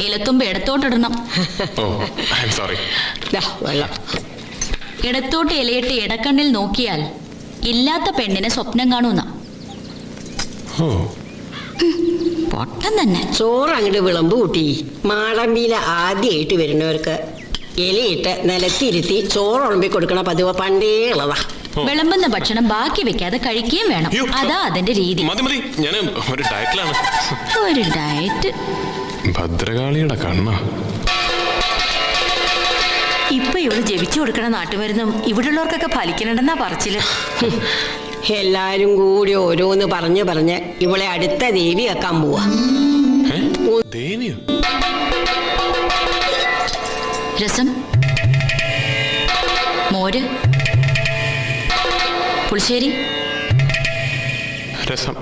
ഇലത്തുമ്പ് ഇടത്തോട്ടിടണം. ഇടത്തോട്ട് ഇലയിട്ട് ഇടക്കണ്ണിൽ നോക്കിയാൽ ഇല്ലാത്ത പെണ്ണിനെ സ്വപ്നം കാണൂന്ന. പൊട്ടം തന്നെ. ചോറ് അങ്ങോട്ട് വിളമ്പ് കൂട്ടി. മാടമ്പിയില ആദ്യമായിട്ട് വരുന്നവർക്ക് ഇലയിട്ട് നിലത്തിരുത്തി ചോറ് ഉളമ്പി കൊടുക്കണ പതിവ് പണ്ടേ ഉള്ളതാ. വിളമ്പുന്ന ഭക്ഷണം ബാക്കി വെക്കാതെ കഴിക്കുകയും വേണം. അതാ അതിന്റെ രീതി. ഒരു ഡയറ്റ്. ഭദ്രകാളിയുടെ കണ്ണ. ഇപ്പൊ ഇവള് ജപിച്ചു കൊടുക്കണ നാട്ടുമരുന്നും ഇവിടെയുള്ളവർക്കൊക്കെ ഫലിക്കണമെന്നാ പറച്ചില്. എല്ലാരും കൂടി ഓരോന്ന് പറഞ്ഞ് ഇവളെ അടുത്ത ദേവി വെക്കാൻ പോവാ. രസം, മോര്, പുളിശ്ശേരി. രസം.